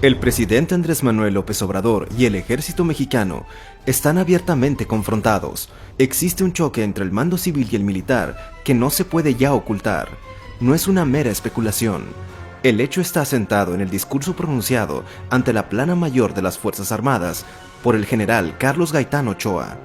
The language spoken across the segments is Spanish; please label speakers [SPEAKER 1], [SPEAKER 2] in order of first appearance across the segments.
[SPEAKER 1] El presidente Andrés Manuel López Obrador y el ejército mexicano están abiertamente confrontados. Existe un choque entre el mando civil y el militar que no se puede ya ocultar. No es una mera especulación. El hecho está asentado en el discurso pronunciado ante la plana mayor de las Fuerzas Armadas por el general Carlos Gaitán Ochoa.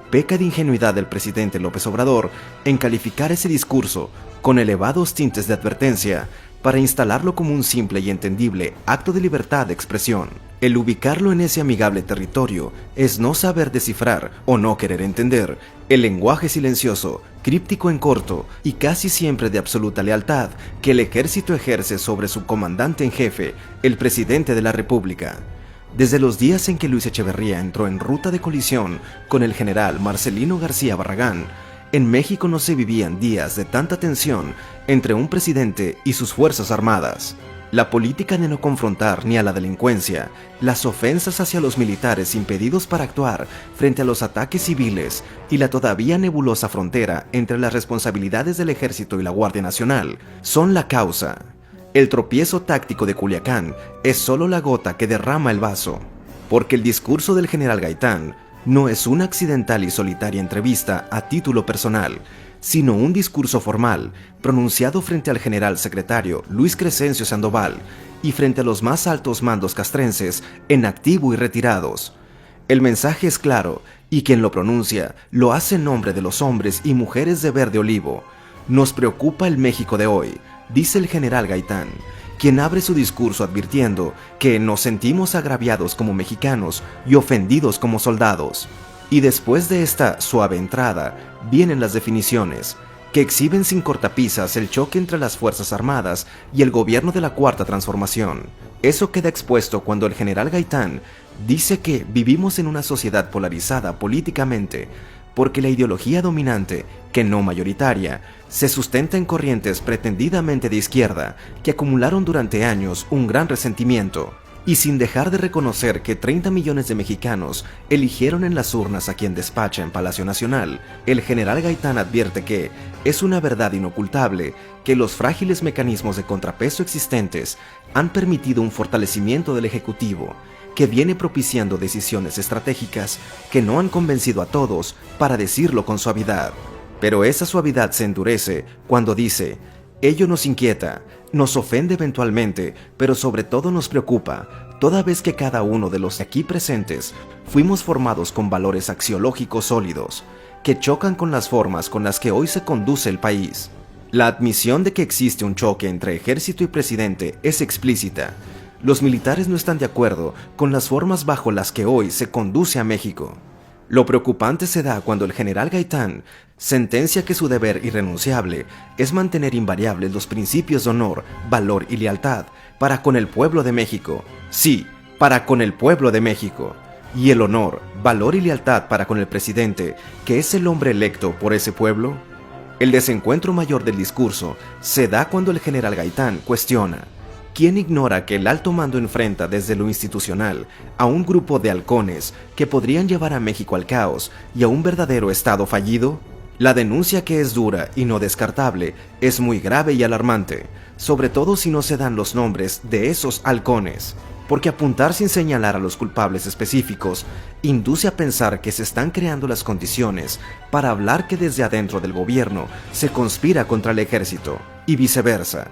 [SPEAKER 1] Peca de ingenuidad del presidente López Obrador en calificar ese discurso con elevados tintes de advertencia para instalarlo como un simple y entendible acto de libertad de expresión. El ubicarlo en ese amigable territorio es no saber descifrar o no querer entender el lenguaje silencioso, críptico en corto y casi siempre de absoluta lealtad que el ejército ejerce sobre su comandante en jefe, el presidente de la República. Desde los días en que Luis Echeverría entró en ruta de colisión con el general Marcelino García Barragán, en México no se vivían días de tanta tensión entre un presidente y sus fuerzas armadas. La política de no confrontar ni a la delincuencia, las ofensas hacia los militares impedidos para actuar frente a los ataques civiles y la todavía nebulosa frontera entre las responsabilidades del Ejército y la Guardia Nacional son la causa. El tropiezo táctico de Culiacán es solo la gota que derrama el vaso, porque el discurso del general Gaitán no es una accidental y solitaria entrevista a título personal, sino un discurso formal pronunciado frente al general secretario Luis Crescencio Sandoval y frente a los más altos mandos castrenses en activo y retirados. El mensaje es claro y quien lo pronuncia lo hace en nombre de los hombres y mujeres de verde olivo. Nos preocupa el México de hoy, dice el general Gaitán, quien abre su discurso advirtiendo que nos sentimos agraviados como mexicanos y ofendidos como soldados. Y después de esta suave entrada, vienen las definiciones, que exhiben sin cortapisas el choque entre las Fuerzas Armadas y el gobierno de la Cuarta Transformación. Eso queda expuesto cuando el general Gaitán dice que vivimos en una sociedad polarizada políticamente, porque la ideología dominante, que no mayoritaria, se sustenta en corrientes pretendidamente de izquierda que acumularon durante años un gran resentimiento, y sin dejar de reconocer que 30 millones de mexicanos eligieron en las urnas a quien despacha en Palacio Nacional, el general Gaitán advierte que es una verdad inocultable que los frágiles mecanismos de contrapeso existentes han permitido un fortalecimiento del Ejecutivo, que viene propiciando decisiones estratégicas que no han convencido a todos, para decirlo con suavidad. Pero esa suavidad se endurece cuando dice: ello nos inquieta, nos ofende eventualmente, pero sobre todo nos preocupa, toda vez que cada uno de los aquí presentes fuimos formados con valores axiológicos sólidos, que chocan con las formas con las que hoy se conduce el país. La admisión de que existe un choque entre ejército y presidente es explícita. Los militares no están de acuerdo con las formas bajo las que hoy se conduce a México. Lo preocupante se da cuando el general Gaitán sentencia que su deber irrenunciable es mantener invariables los principios de honor, valor y lealtad para con el pueblo de México. Sí, para con el pueblo de México. Y el honor, valor y lealtad para con el presidente, que es el hombre electo por ese pueblo. El desencuentro mayor del discurso se da cuando el general Gaitán cuestiona: ¿quién ignora que el alto mando enfrenta desde lo institucional a un grupo de halcones que podrían llevar a México al caos y a un verdadero estado fallido? La denuncia, que es dura y no descartable, es muy grave y alarmante, sobre todo si no se dan los nombres de esos halcones, porque apuntar sin señalar a los culpables específicos induce a pensar que se están creando las condiciones para hablar que desde adentro del gobierno se conspira contra el ejército, y viceversa.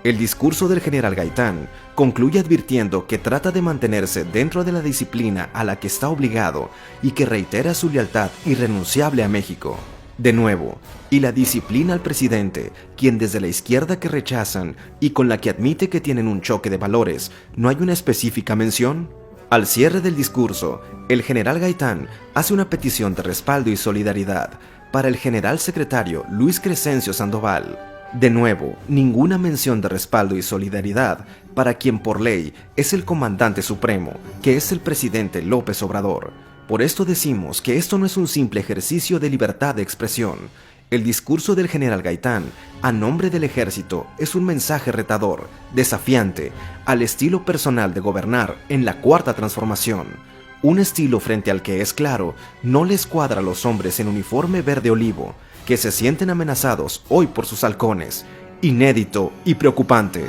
[SPEAKER 1] El discurso del general Gaitán concluye advirtiendo que trata de mantenerse dentro de la disciplina a la que está obligado y que reitera su lealtad irrenunciable a México. De nuevo, y la disciplina al presidente, quien desde la izquierda que rechazan y con la que admite que tienen un choque de valores, ¿no hay una específica mención? Al cierre del discurso, el general Gaitán hace una petición de respaldo y solidaridad para el general secretario Luis Crescencio Sandoval. De nuevo, ninguna mención de respaldo y solidaridad para quien por ley es el comandante supremo, que es el presidente López Obrador. Por esto decimos que esto no es un simple ejercicio de libertad de expresión. El discurso del general Gaitán, a nombre del ejército, es un mensaje retador, desafiante, al estilo personal de gobernar en la Cuarta Transformación. Un estilo frente al que, es claro, no les cuadra a los hombres en uniforme verde olivo, que se sienten amenazados hoy por sus halcones. Inédito y preocupante.